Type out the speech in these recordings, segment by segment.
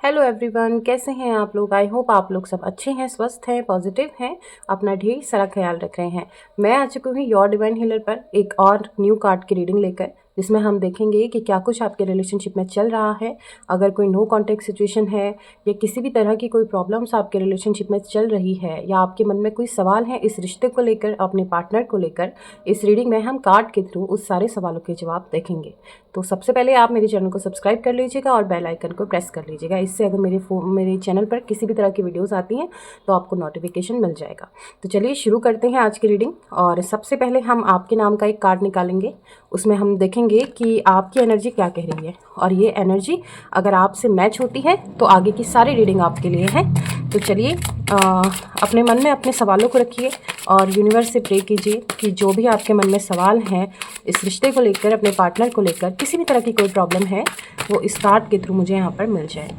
Hello everyone, कैसे हैं आप लोग। आई होप आप लोग सब अच्छे हैं, स्वस्थ हैं, पॉजिटिव हैं, अपना ढेर सारा ख्याल रख रहे हैं। मैं आ चुकी हूँ योर डिवाइन हीलर पर एक और न्यू कार्ड की रीडिंग लेकर, जिसमें हम देखेंगे कि क्या कुछ आपके रिलेशनशिप में चल रहा है। अगर कोई नो कॉन्टेक्ट सिचुएशन है या किसी भी तरह की कोई प्रॉब्लम्स आपके रिलेशनशिप में चल रही है या आपके मन में कोई सवाल है इस रिश्ते को लेकर, अपने पार्टनर को लेकर, इस रीडिंग में हम कार्ड के थ्रू उस सारे सवालों के जवाब देखेंगे। तो सबसे पहले आप मेरे चैनल को सब्सक्राइब कर लीजिएगा और बेल आइकन को प्रेस कर लीजिएगा। इससे अगर मेरे चैनल पर किसी भी तरह की वीडियोस आती हैं तो आपको नोटिफिकेशन मिल जाएगा। तो चलिए शुरू करते हैं आज की रीडिंग। और सबसे पहले हम आपके नाम का एक कार्ड निकालेंगे। उसमें हम देखेंगे कि आपकी एनर्जी क्या कह रही है, और ये एनर्जी अगर आपसे मैच होती है तो आगे की सारी रीडिंग आपके लिए है। तो चलिए अपने मन में अपने सवालों को रखिए और यूनिवर्स से प्रे कीजिए कि जो भी आपके मन में सवाल हैं इस रिश्ते को लेकर, अपने पार्टनर को लेकर, किसी भी तरह की कोई प्रॉब्लम है वो इस कार्ड के थ्रू मुझे यहाँ पर मिल जाए।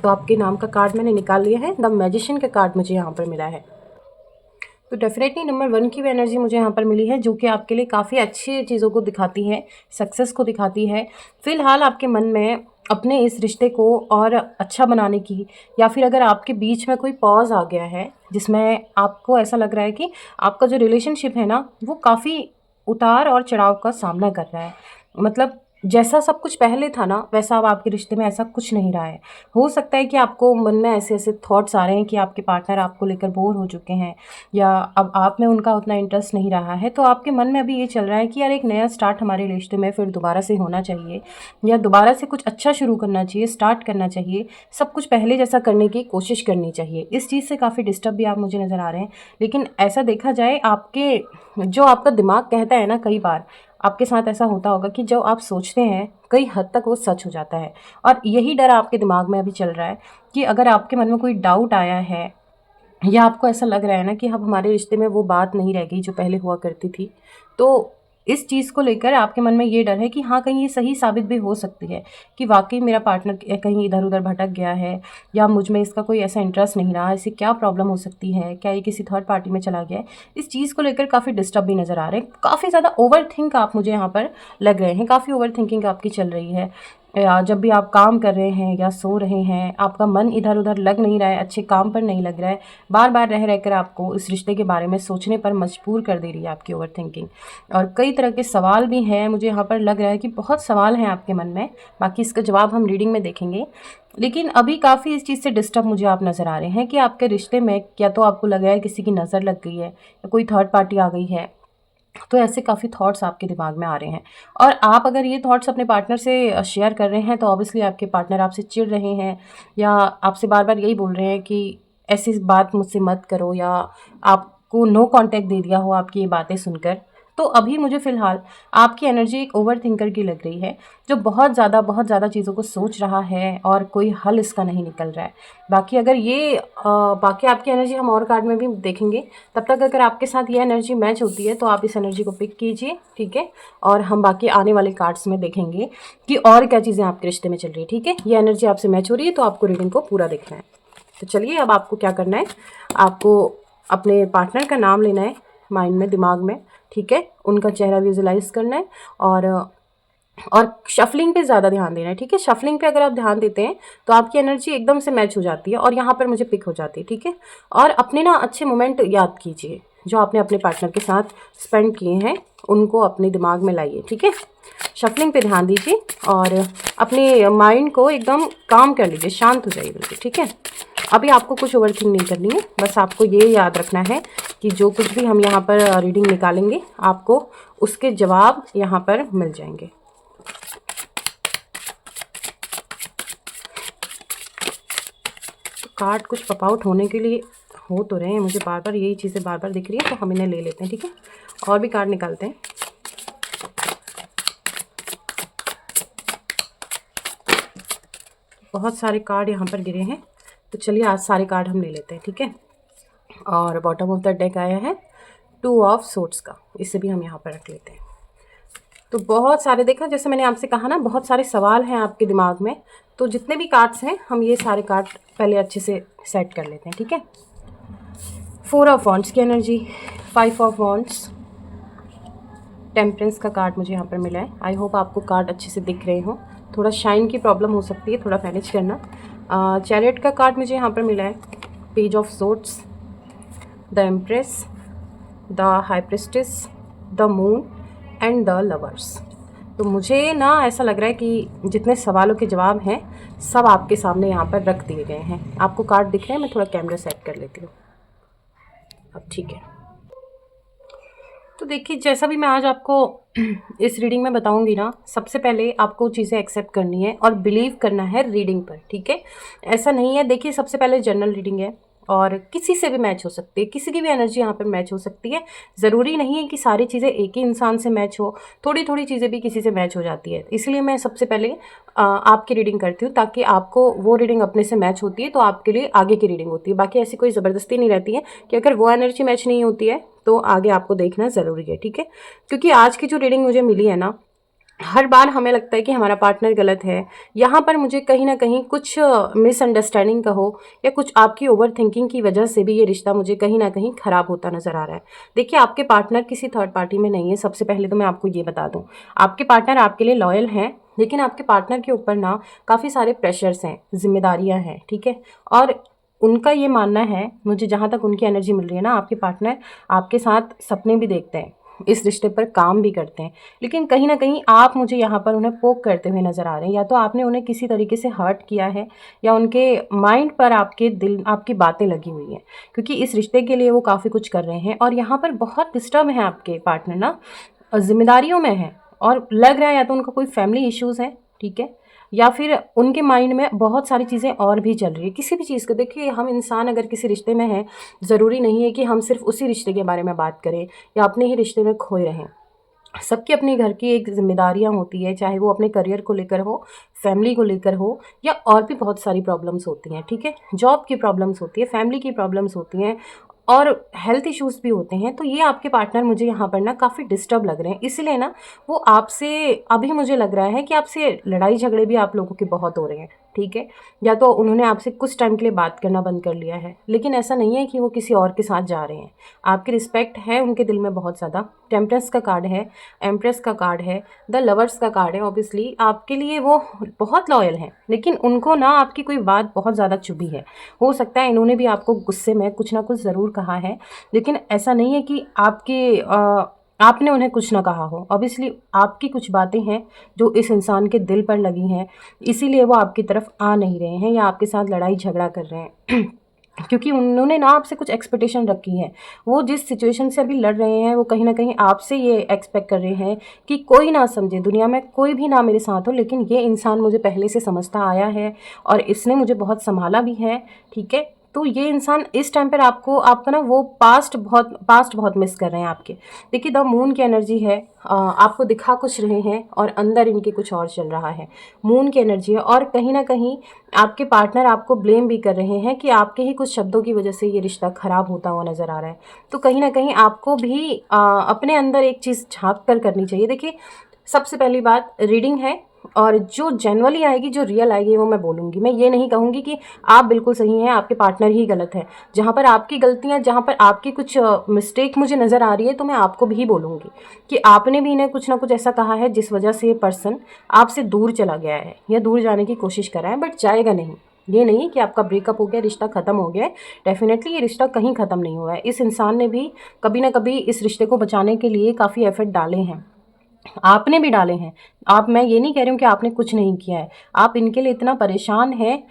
तो आपके नाम का कार्ड मैंने निकाल लिया है। द मैजिशियन का कार्ड मुझे यहाँ पर मिला है। तो डेफिनेटली नंबर 1 की भी एनर्जी मुझे यहाँ पर मिली है, जो कि आपके लिए काफ़ी अच्छी चीज़ों को दिखाती है, सक्सेस को दिखाती है। फिलहाल आपके मन में अपने इस रिश्ते को और अच्छा बनाने की, या फिर अगर आपके बीच में कोई पॉज आ गया है जिसमें आपको ऐसा लग रहा है कि आपका जो रिलेशनशिप है ना वो काफ़ी उतार और चढ़ाव का सामना कर रहा है। मतलब जैसा सब कुछ पहले था ना वैसा अब आपके रिश्ते में ऐसा कुछ नहीं रहा है। हो सकता है कि आपको मन में ऐसे ऐसे थॉट्स आ रहे हैं कि आपके पार्टनर आपको लेकर बोर हो चुके हैं या अब आप में उनका उतना इंटरेस्ट नहीं रहा है। तो आपके मन में अभी ये चल रहा है कि यार एक नया स्टार्ट हमारे रिश्ते में फिर दोबारा से होना चाहिए, या दोबारा से कुछ अच्छा शुरू करना चाहिए, स्टार्ट करना चाहिए, सब कुछ पहले जैसा करने की कोशिश करनी चाहिए। इस चीज़ से काफ़ी डिस्टर्ब भी आप मुझे नज़र आ रहे हैं। लेकिन ऐसा देखा जाए, आपके जो आपका दिमाग कहता है ना, कई बार आपके साथ ऐसा होता होगा कि जो आप सोचते हैं कई हद तक वो सच हो जाता है। और यही डर आपके दिमाग में अभी चल रहा है कि अगर आपके मन में कोई डाउट आया है या आपको ऐसा लग रहा है ना कि अब हमारे रिश्ते में वो बात नहीं रह गई जो पहले हुआ करती थी, तो इस चीज़ को लेकर आपके मन में ये डर है कि हाँ, कहीं ये सही साबित भी हो सकती है कि वाकई मेरा पार्टनर कहीं इधर उधर भटक गया है, या मुझ में इसका कोई ऐसा इंटरेस्ट नहीं रहा। ऐसी क्या प्रॉब्लम हो सकती है, क्या ये किसी थर्ड पार्टी में चला गया है। इस चीज़ को लेकर काफ़ी डिस्टर्ब भी नज़र आ रहे हैं। काफ़ी ज़्यादा ओवर थिंक आप मुझे यहाँ पर लग रहे हैं, काफ़ी ओवर थिंकिंग आपकी चल रही है। या जब भी आप काम कर रहे हैं या सो रहे हैं, आपका मन इधर उधर लग नहीं रहा है, अच्छे काम पर नहीं लग रहा है, बार बार रह रहकर आपको इस रिश्ते के बारे में सोचने पर मजबूर कर दे रही है आपकी ओवर थिंकिंग। और कई तरह के सवाल भी हैं, मुझे यहाँ पर लग रहा है कि बहुत सवाल हैं आपके मन में। बाकी इसका जवाब हम रीडिंग में देखेंगे। लेकिन अभी काफ़ी इस चीज़ से डिस्टर्ब मुझे आप नज़र आ रहे हैं कि आपके रिश्ते में क्या तो आपको लग रहा है किसी की नज़र लग गई है या कोई थर्ड पार्टी आ गई है। तो ऐसे काफ़ी थॉट्स आपके दिमाग में आ रहे हैं। और आप अगर ये थॉट्स अपने पार्टनर से शेयर कर रहे हैं तो ऑब्वियसली आपके पार्टनर आपसे चिढ़ रहे हैं या आपसे बार बार यही बोल रहे हैं कि ऐसी बात मुझसे मत करो, या आपको नो कांटेक्ट दे दिया हो आपकी ये बातें सुनकर। तो अभी मुझे फ़िलहाल आपकी एनर्जी एक ओवर थिंकर की लग रही है, जो बहुत ज़्यादा चीज़ों को सोच रहा है और कोई हल इसका नहीं निकल रहा है। बाकी अगर ये बाकी आपकी एनर्जी हम और कार्ड में भी देखेंगे। तब तक अगर आपके साथ ये एनर्जी मैच होती है तो आप इस एनर्जी को पिक कीजिए, ठीक है। और हम बाकी आने वाले कार्ड्स में देखेंगे कि और क्या चीज़ें आपके रिश्ते में चल रही है, ठीक है। ये एनर्जी आपसे मैच हो रही है तो आपको रीडिंग को पूरा देखना है। तो चलिए अब आपको क्या करना है, आपको अपने पार्टनर का नाम लेना है माइंड में, दिमाग में, ठीक है। उनका चेहरा विजुलाइज करना है और शफलिंग पे ज़्यादा ध्यान देना है, ठीक है। शफलिंग पे अगर आप ध्यान देते हैं तो आपकी एनर्जी एकदम से मैच हो जाती है और यहाँ पर मुझे पिक हो जाती है, ठीक है। और अपने ना अच्छे मोमेंट याद कीजिए जो आपने अपने पार्टनर के साथ स्पेंड किए हैं, उनको अपने दिमाग में लाइए, ठीक है। शफलिंग पे ध्यान दीजिए और अपने माइंड को एकदम काम कर लीजिए, शांत हो जाइए बिल्कुल, ठीक है। अभी आपको कुछ ओवरथिंक नहीं करनी है, बस आपको ये याद रखना है कि जो कुछ भी हम यहाँ पर रीडिंग निकालेंगे आपको उसके जवाब यहाँ पर मिल जाएंगे। कार्ड कुछ पॉप आउट होने के लिए हो तो रहे हैं, मुझे बार बार यही चीज़ें बार बार दिख रही है, तो हम इन्हें ले लेते हैं, ठीक है। और भी कार्ड निकालते हैं। बहुत सारे कार्ड यहाँ पर गिरे हैं, तो चलिए आज सारे कार्ड हम ले लेते हैं, ठीक है। और बॉटम ऑफ द डेक आया है 2 ऑफ सोर्ड्स का, इसे भी हम यहाँ पर रख लेते हैं। तो बहुत सारे, देखा जैसे मैंने आपसे कहा ना, बहुत सारे सवाल हैं आपके दिमाग में। तो जितने भी कार्ड्स हैं हम ये सारे कार्ड पहले अच्छे से सेट कर लेते हैं, ठीक है। 4 ऑफ वॉन्ड्स की एनर्जी, 5 ऑफ वॉन्ड्स, टेम्परेंस का कार्ड मुझे यहाँ पर मिला है। आई होप आपको कार्ड अच्छे से दिख रहे हों। थोड़ा शाइन की प्रॉब्लम हो सकती है, थोड़ा मैनेज करना। चैरियट का कार्ड मुझे यहाँ पर मिला है, page of swords, the empress, the high priestess, the moon and the lovers. तो मुझे ना ऐसा लग रहा है कि जितने सवालों के जवाब हैं सब आपके सामने यहाँ पर रख दिए गए हैं। आपको कार्ड दिख रहे हैं? मैं थोड़ा कैमरा सेट कर लेती हूँ। अब ठीक है। तो देखिए, जैसा भी मैं आज आपको इस रीडिंग में बताऊंगी ना, सबसे पहले आपको चीज़ें एक्सेप्ट करनी है और बिलीव करना है रीडिंग पर, ठीक है? ऐसा नहीं है, देखिए सबसे पहले जनरल रीडिंग है और किसी से भी मैच हो सकती है, किसी की भी एनर्जी यहाँ पर मैच हो सकती है। ज़रूरी नहीं है कि सारी चीज़ें एक ही इंसान से मैच हो, थोड़ी थोड़ी चीज़ें भी किसी से मैच हो जाती है। इसलिए मैं सबसे पहले आपकी रीडिंग करती हूँ, ताकि आपको वो रीडिंग अपने से मैच होती है तो आपके लिए आगे की रीडिंग होती है। बाकी ऐसी कोई ज़बरदस्ती नहीं रहती है कि अगर वो एनर्जी मैच नहीं होती है तो आगे आपको देखना ज़रूरी है, ठीक है? क्योंकि आज की जो रीडिंग मुझे मिली है ना, हर बार हमें लगता है कि हमारा पार्टनर गलत है। यहाँ पर मुझे कहीं ना कहीं कुछ मिसअंडरस्टैंडिंग का हो या कुछ आपकी ओवर थिंकिंग की वजह से भी ये रिश्ता मुझे कहीं ना कहीं ख़राब होता नज़र आ रहा है। देखिए, आपके पार्टनर किसी थर्ड पार्टी में नहीं है। सबसे पहले तो मैं आपको ये बता दूँ, आपके पार्टनर आपके लिए लॉयल हैं, लेकिन आपके पार्टनर के ऊपर ना काफ़ी सारे प्रेशर्स हैं, जिम्मेदारियाँ हैं, ठीक है? और उनका ये मानना है, मुझे जहाँ तक उनकी एनर्जी मिल रही है ना, आपके पार्टनर आपके साथ सपने भी देखते हैं, इस रिश्ते पर काम भी करते हैं, लेकिन कहीं ना कहीं आप मुझे यहाँ पर उन्हें पोक करते हुए नज़र आ रहे हैं। या तो आपने उन्हें किसी तरीके से हर्ट किया है या उनके माइंड पर, आपके दिल, आपकी बातें लगी हुई हैं, क्योंकि इस रिश्ते के लिए वो काफ़ी कुछ कर रहे हैं। और यहाँ पर बहुत डिस्टर्ब है आपके पार्टनर ना, जिम्मेदारियों में है, और लग रहा है या तो उनका कोई फैमिली इश्यूज़ है, ठीक है, या फिर उनके माइंड में बहुत सारी चीज़ें और भी चल रही है किसी भी चीज़ को। देखिए, हम इंसान अगर किसी रिश्ते में हैं, ज़रूरी नहीं है कि हम सिर्फ उसी रिश्ते के बारे में बात करें या अपने ही रिश्ते में खोए रहें। सबकी अपनी घर की एक जिम्मेदारियां होती है, चाहे वो अपने करियर को लेकर हो, फैमिली को लेकर हो, या और भी बहुत सारी प्रॉब्लम्स होती हैं, ठीक है? जॉब की प्रॉब्लम्स होती है, फैमिली की प्रॉब्लम्स होती हैं, और हेल्थ इश्यूज़ भी होते हैं। तो ये आपके पार्टनर मुझे यहाँ पर ना काफ़ी डिस्टर्ब लग रहे हैं, इसलिए ना वो आपसे, अभी मुझे लग रहा है कि आपसे लड़ाई झगड़े भी आप लोगों के बहुत हो रहे हैं, ठीक है? या तो उन्होंने आपसे कुछ टाइम के लिए बात करना बंद कर लिया है, लेकिन ऐसा नहीं है कि वो किसी और के साथ जा रहे हैं। आपकी रिस्पेक्ट है उनके दिल में बहुत ज़्यादा। टेम्परेंस का कार्ड है, एम्प्रेस का कार्ड है, द लवर्स का कार्ड है। ऑब्वियसली आपके लिए वो बहुत लॉयल हैं, लेकिन उनको ना आपकी कोई बात बहुत ज़्यादा चुभी है। हो सकता है इन्होंने भी आपको गुस्से में कुछ ना कुछ ज़रूर कहा है, लेकिन ऐसा नहीं है कि आपने उन्हें कुछ ना कहा हो। ऑब्वियसली आपकी कुछ बातें हैं जो इस इंसान के दिल पर लगी हैं, इसीलिए वो आपकी तरफ आ नहीं रहे हैं या आपके साथ लड़ाई झगड़ा कर रहे हैं क्योंकि उन्होंने ना आपसे कुछ एक्सपेक्टेशन रखी है। वो जिस सिचुएशन से अभी लड़ रहे हैं, वो कहीं ना कहीं आपसे ये एक्सपेक्ट कर रहे हैं कि कोई ना समझे, दुनिया में कोई भी ना मेरे साथ हो, लेकिन ये इंसान मुझे पहले से समझता आया है और इसने मुझे बहुत संभाला भी है, ठीक है? तो ये इंसान इस टाइम पर आपका ना वो पास्ट बहुत मिस कर रहे हैं आपके। देखिए, द मून की एनर्जी है, आपको दिखा कुछ रहे हैं और अंदर इनके कुछ और चल रहा है। मून की एनर्जी है, और कहीं ना कहीं आपके पार्टनर आपको ब्लेम भी कर रहे हैं कि आपके ही कुछ शब्दों की वजह से ये रिश्ता खराब होता हुआ नज़र आ रहा है। तो कहीं ना कहीं आपको भी अपने अंदर एक चीज़ झांक कर करनी चाहिए। देखिए, सबसे पहली बात, रीडिंग है और जो जेन्युइनली आएगी, जो रियल आएगी, वो मैं बोलूँगी। मैं ये नहीं कहूँगी कि आप बिल्कुल सही हैं, आपके पार्टनर ही गलत है। जहाँ पर आपकी गलतियाँ, जहाँ पर आपकी कुछ मिस्टेक मुझे नज़र आ रही है, तो मैं आपको भी बोलूँगी कि आपने भी इन्हें कुछ ना कुछ ऐसा कहा है जिस वजह से ये पर्सन आपसे दूर चला गया है या दूर जाने की कोशिश कर रहा है, बट जाएगा नहीं। ये नहीं कि आपका ब्रेकअप हो गया, रिश्ता ख़त्म हो गया है। डेफिनेटली ये रिश्ता कहीं ख़त्म नहीं हुआ है। इस इंसान ने भी कभी ना कभी इस रिश्ते को बचाने के लिए काफ़ी एफर्ट डाले हैं, आपने भी डाले हैं। मैं ये नहीं कह रही हूँ कि आपने कुछ नहीं किया है। आप इनके लिए इतना परेशान हैं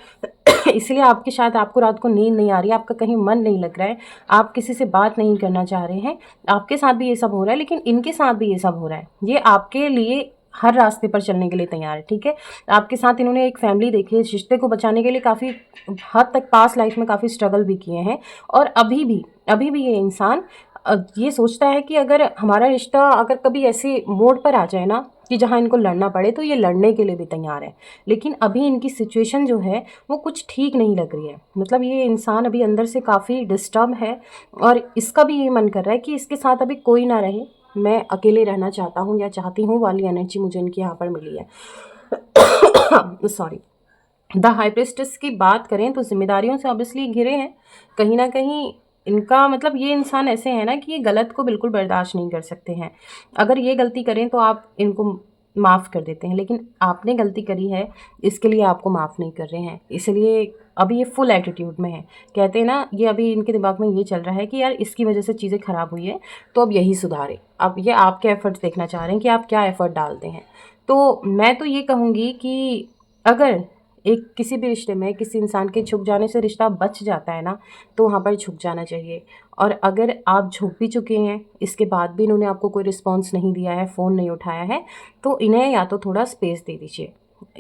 इसलिए आपके, शायद आपको रात को नींद नहीं आ रही है, आपका कहीं मन नहीं लग रहा है, आप किसी से बात नहीं करना चाह रहे हैं। आपके साथ भी ये सब हो रहा है, लेकिन इनके साथ भी ये सब हो रहा है। ये आपके लिए हर रास्ते पर चलने के लिए तैयार है, ठीक है? आपके साथ इन्होंने एक फैमिली देखी है, इस रिश्ते को बचाने के लिए काफ़ी हद तक पास्ट लाइफ में काफ़ी स्ट्रगल भी किए हैं, और अभी भी ये इंसान ये सोचता है कि अगर हमारा रिश्ता अगर कभी ऐसे मोड़ पर आ जाए ना कि जहाँ इनको लड़ना पड़े, तो ये लड़ने के लिए भी तैयार है। लेकिन अभी इनकी सिचुएशन जो है वो कुछ ठीक नहीं लग रही है। मतलब ये इंसान अभी अंदर से काफ़ी डिस्टर्ब है, और इसका भी ये मन कर रहा है कि इसके साथ अभी कोई ना रहे, मैं अकेले रहना चाहता हूँ या चाहती हूँ वाली एनर्जी मुझे इनकी यहाँ पर मिली है सॉरी। द हाई प्रिस्टेस की बात करें तो जिम्मेदारियों से ऑब्वियसली घिरे हैं। कहीं ना कहीं इनका मतलब, ये इंसान ऐसे है ना कि ये गलत को बिल्कुल बर्दाश्त नहीं कर सकते हैं। अगर ये गलती करें तो आप इनको माफ़ कर देते हैं, लेकिन आपने गलती करी है इसके लिए आपको माफ़ नहीं कर रहे हैं। इसलिए अभी ये फुल एटीट्यूड में है। कहते हैं ना, ये अभी इनके दिमाग में ये चल रहा है कि यार इसकी वजह से चीज़ें ख़राब हुई है तो अब यही सुधारे। अब ये आपके एफ़र्ट्स देखना चाह रहे हैं कि आप क्या एफ़र्ट डालते हैं। तो मैं तो ये कहूँगी कि अगर एक किसी भी रिश्ते में किसी इंसान के झुक जाने से रिश्ता बच जाता है ना, तो वहाँ पर झुक जाना चाहिए। और अगर आप झुक भी चुके हैं, इसके बाद भी इन्होंने आपको कोई रिस्पॉन्स नहीं दिया है, फ़ोन नहीं उठाया है, तो इन्हें या तो थोड़ा स्पेस दे दीजिए।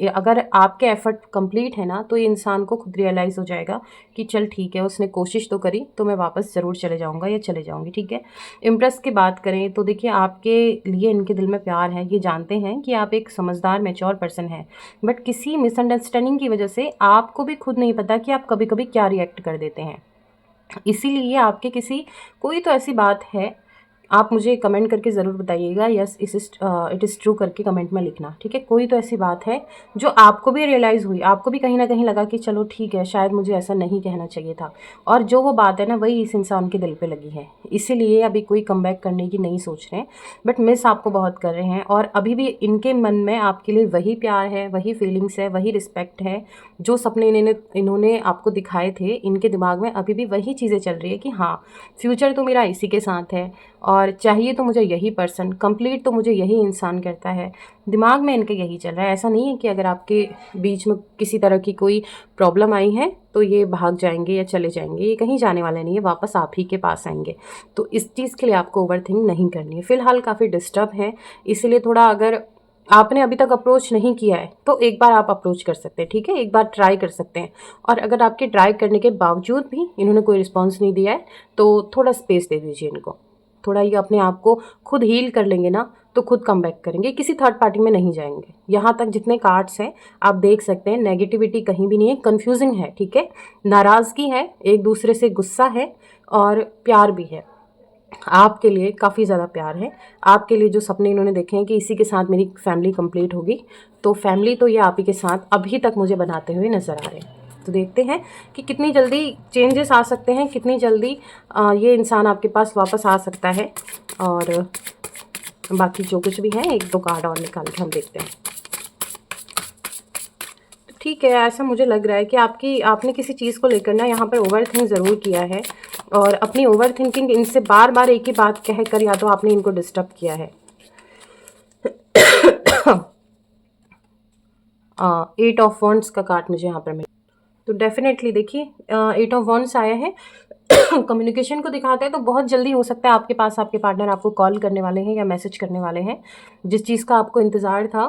अगर आपके एफ़र्ट कंप्लीट है ना, तो ये इंसान को खुद रियलाइज़ हो जाएगा कि चल ठीक है, उसने कोशिश तो करी, तो मैं वापस ज़रूर चले जाऊँगा या चले जाऊँगी, ठीक है। इम्प्रेस की बात करें तो देखिए, आपके लिए इनके दिल में प्यार है, ये जानते हैं कि आप एक समझदार मैच्योर पर्सन हैं, बट किसी मिसअंडरस्टैंडिंग की वजह से आपको भी खुद नहीं पता कि आप कभी कभी क्या रिएक्ट कर देते हैं। इसीलिए आपके किसी कोई तो ऐसी बात है, आप मुझे कमेंट करके ज़रूर बताइएगा, यस इट इज़ ट्रू करके कमेंट में लिखना, ठीक है। कोई तो ऐसी बात है जो आपको भी रियलाइज़ हुई, आपको भी कहीं ना कहीं लगा कि चलो ठीक है, शायद मुझे ऐसा नहीं कहना चाहिए था, और जो वो बात है ना, वही इस इंसान के दिल पे लगी है। इसीलिए अभी कोई कमबैक करने की नहीं सोच रहे हैं, बट मिस आपको बहुत कर रहे हैं। और अभी भी इनके मन में आपके लिए वही प्यार है, वही फीलिंग्स है, वही रिस्पेक्ट है। जो सपने इन्होंने आपको दिखाए थे, इनके दिमाग में अभी भी वही चीज़ें चल रही है कि हाँ, फ्यूचर तो मेरा इसी के साथ है, और चाहिए तो मुझे यही पर्सन, कंप्लीट तो मुझे यही इंसान करता है। दिमाग में इनके यही चल रहा है। ऐसा नहीं है कि अगर आपके बीच में किसी तरह की कोई प्रॉब्लम आई है तो ये भाग जाएंगे या चले जाएंगे, ये कहीं जाने वाले नहीं है, वापस आप ही के पास आएंगे। तो इस चीज़ के लिए आपको ओवरथिंक नहीं करनी है। फ़िलहाल काफ़ी डिस्टर्ब है, इसलिए थोड़ा, अगर आपने अभी तक अप्रोच नहीं किया है तो एक बार आप अप्रोच कर सकते हैं, ठीक है, एक बार ट्राई कर सकते हैं। और अगर आपके ट्राई करने के बावजूद भी इन्होंने कोई रिस्पॉन्स नहीं दिया है, तो थोड़ा स्पेस दे दीजिए इनको। थोड़ा ये अपने आप को खुद हील कर लेंगे ना, तो खुद कम बैक करेंगे, किसी थर्ड पार्टी में नहीं जाएंगे। यहाँ तक जितने कार्ड्स हैं आप देख सकते हैं, नेगेटिविटी कहीं भी नहीं है, कन्फ्यूजिंग है, ठीक है, नाराज़गी है, एक दूसरे से गुस्सा है, और प्यार भी है। आपके लिए काफ़ी ज़्यादा प्यार है। आपके लिए जो सपने इन्होंने देखे हैं कि इसी के साथ मेरी फैमिली कंप्लीट होगी, तो फैमिली तो ये आप ही के साथ अभी तक मुझे बनाते हुए नज़र आ रहे हैं। तो देखते हैं कि कितनी जल्दी चेंजेस आ सकते हैं, कितनी जल्दी ये इंसान आपके पास वापस आ सकता है। और बाकी जो कुछ भी है, एक दो कार्ड और निकाल के हम देखते हैं। तो ठीक है, ऐसा मुझे लग रहा है कि आपने किसी चीज़ को लेकर ना यहाँ पर ओवर थिंक ज़रूर किया है, और अपनी ओवर थिंकिंग इनसे बार बार एक ही बात कहकर या तो आपने इनको डिस्टर्ब किया है। 8 ऑफ वॉन्ड्स का कार्ड मुझे यहाँ पर मिला, तो डेफिनेटली देखिए 8 ऑफ वॉन्ड्स आया है। कम्युनिकेशन को दिखाता है, तो बहुत जल्दी हो सकता है आपके पास आपके पार्टनर आपको कॉल करने वाले हैं या मैसेज करने वाले हैं। जिस चीज़ का आपको इंतज़ार था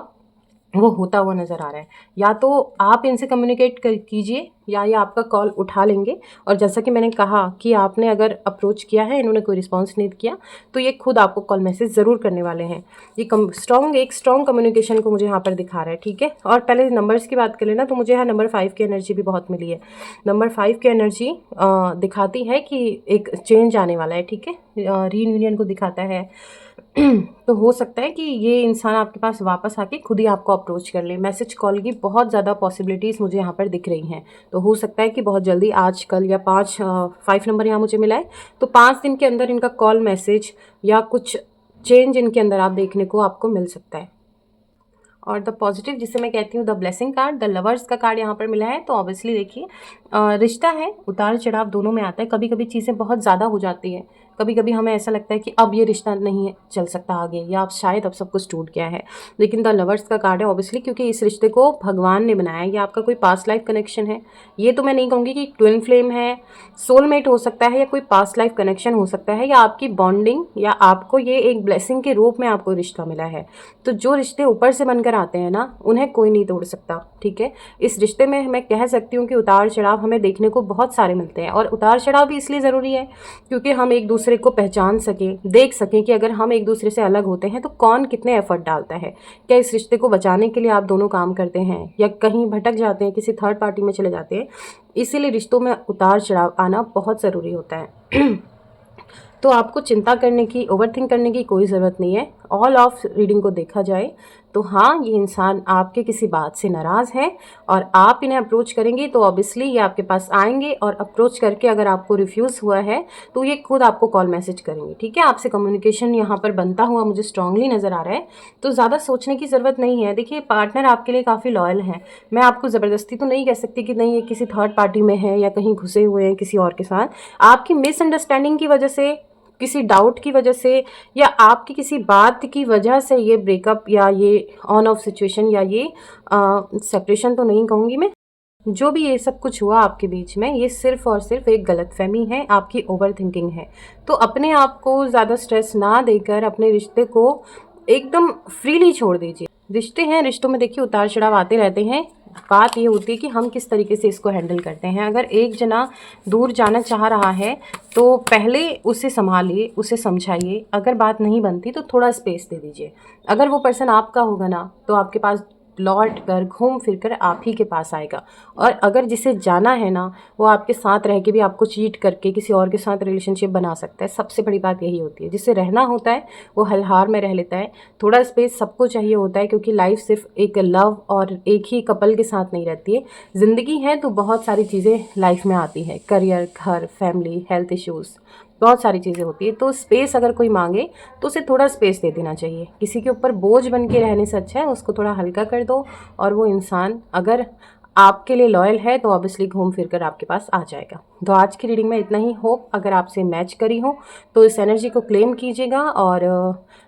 वो होता हुआ नज़र आ रहा है। या तो आप इनसे कम्युनिकेट कीजिए, या ये आपका कॉल उठा लेंगे। और जैसा कि मैंने कहा कि आपने अगर अप्रोच किया है, इन्होंने कोई रिस्पॉन्स नहीं किया, तो ये खुद आपको कॉल मैसेज ज़रूर करने वाले हैं। ये एक स्ट्रॉन्ग कम्युनिकेशन को मुझे यहाँ पर दिखा रहा है, ठीक है। और पहले नंबर्स की बात करें ना, तो मुझे यहाँ नंबर 5 की एनर्जी भी बहुत मिली है। नंबर 5 की एनर्जी दिखाती है कि एक चेंज आने वाला है, ठीक है, रीयूनियन को दिखाता है। तो हो सकता है कि ये इंसान आपके पास वापस आके खुद ही आपको अप्रोच कर ले। मैसेज कॉल की बहुत ज़्यादा पॉसिबिलिटीज़ मुझे यहाँ पर दिख रही हैं। तो हो सकता है कि बहुत जल्दी, आज कल, या 5 नंबर यहाँ मुझे मिला है, तो 5 दिन के अंदर इनका कॉल मैसेज या कुछ चेंज इनके अंदर आप देखने को आपको मिल सकता है। और द पॉजिटिव, जिसे मैं कहती हूँ the blessing card, the lovers का कार्ड यहाँ पर मिला है। तो ऑब्वियसली देखिए, रिश्ता है, उतार चढ़ाव दोनों में आता है। कभी कभी चीज़ें बहुत ज़्यादा हो जाती है, कभी कभी हमें ऐसा लगता है कि अब ये रिश्ता नहीं चल सकता आगे, या अब शायद अब सब कुछ टूट गया है। लेकिन द लवर्स का कार्ड है, ऑब्वियसली, क्योंकि इस रिश्ते को भगवान ने बनाया है। ये आपका कोई पास्ट लाइफ कनेक्शन है। ये तो मैं नहीं कहूँगी कि ट्विन फ्लेम है, सोलमेट हो सकता है, या कोई पास्ट लाइफ कनेक्शन हो सकता है, या आपकी बॉन्डिंग, या आपको ये एक ब्लेसिंग के रूप में आपको रिश्ता मिला है। तो जो रिश्ते ऊपर से बनकर आते हैं ना, उन्हें कोई नहीं तोड़ सकता, ठीक है। इस रिश्ते में मैं कह सकती हूँ कि उतार चढ़ाव हमें देखने को बहुत सारे मिलते हैं, और उतार चढ़ाव भी इसलिए ज़रूरी है क्योंकि हम एक दूसरे को पहचान सकें, देख सकें कि अगर हम एक दूसरे से अलग होते हैं तो कौन कितने एफर्ट डालता है। क्या इस रिश्ते को बचाने के लिए आप दोनों काम करते हैं, या कहीं भटक जाते हैं, किसी थर्ड पार्टी में चले जाते हैं। इसीलिए रिश्तों में उतार चढ़ाव आना बहुत ज़रूरी होता है। तो आपको चिंता करने की, ओवरथिंक करने की कोई ज़रूरत नहीं है। ऑल ऑफ रीडिंग को देखा जाए तो हाँ, ये इंसान आपके किसी बात से नाराज़ है और आप इन्हें अप्रोच करेंगे तो ऑब्वियसली ये आपके पास आएंगे और अप्रोच करके अगर आपको रिफ्यूज़ हुआ है तो ये खुद आपको कॉल मैसेज करेंगे। ठीक है, आपसे कम्युनिकेशन यहाँ पर बनता हुआ मुझे स्ट्रांगली नज़र आ रहा है, तो ज़्यादा सोचने की ज़रूरत नहीं है। देखिए, पार्टनर आपके लिए काफ़ी लॉयल है। मैं आपको ज़बरदस्ती तो नहीं कह सकती कि नहीं, ये किसी थर्ड पार्टी में है या कहीं घुसे हुए हैं किसी और के साथ। आपकी मिसअंडरस्टैंडिंग की वजह से, किसी डाउट की वजह से या आपकी किसी बात की वजह से ये ब्रेकअप या ये ऑन ऑफ सिचुएशन या ये सेपरेशन तो नहीं कहूँगी मैं, जो भी ये सब कुछ हुआ आपके बीच में, ये सिर्फ़ और सिर्फ एक गलतफ़हमी है, आपकी ओवरथिंकिंग है। तो अपने आप को ज़्यादा स्ट्रेस ना देकर अपने रिश्ते को एकदम फ्रीली छोड़ दीजिए। रिश्ते हैं, रिश्तों में देखिए उतार-चढ़ाव आते रहते हैं। बात ये होती है कि हम किस तरीके से इसको हैंडल करते हैं। अगर एक जना दूर जाना चाह रहा है तो पहले उसे सँभालिए, उसे समझाइए। अगर बात नहीं बनती तो थोड़ा स्पेस दे दीजिए। अगर वो पर्सन आपका होगा ना, तो आपके पास लौट कर घूम फिर कर आप ही के पास आएगा। और अगर जिसे जाना है ना, वो आपके साथ रह के भी आपको चीट करके किसी और के साथ रिलेशनशिप बना सकता है। सबसे बड़ी बात यही होती है, जिसे रहना होता है वो हलहार में रह लेता है। थोड़ा स्पेस सबको चाहिए होता है, क्योंकि लाइफ सिर्फ एक लव और एक ही कपल के साथ नहीं रहती है। ज़िंदगी है तो बहुत सारी चीज़ें लाइफ में आती है, करियर, घर, फैमिली, हेल्थ इश्यूज़, बहुत सारी चीज़ें होती है। तो स्पेस अगर कोई मांगे तो उसे थोड़ा स्पेस दे देना चाहिए। किसी के ऊपर बोझ बन के रहने से अच्छा है उसको थोड़ा हल्का कर दो, और वो इंसान अगर आपके लिए लॉयल है तो ऑब्वियसली घूम फिर कर आपके पास आ जाएगा। तो आज की रीडिंग में इतना ही। होप अगर आपसे मैच करी हो तो इस एनर्जी को क्लेम कीजिएगा और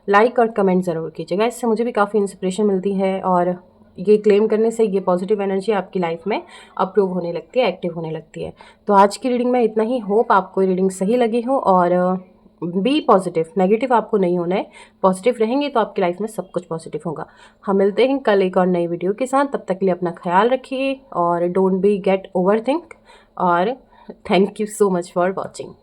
लाइक और कमेंट ज़रूर कीजिएगा। इससे मुझे भी काफ़ी इंस्पिरेशन मिलती है और ये क्लेम करने से ये पॉजिटिव एनर्जी आपकी लाइफ में अप्रूव होने लगती है, एक्टिव होने लगती है। तो आज की रीडिंग में इतना ही। होप आपको रीडिंग सही लगी हो और बी पॉजिटिव, नेगेटिव आपको नहीं होना है। पॉजिटिव रहेंगे तो आपकी लाइफ में सब कुछ पॉजिटिव होगा। हम मिलते हैं कल एक और नई वीडियो के साथ। तब तक के लिए अपना ख्याल रखिए और don't be get overthink. और thank you so much for watching.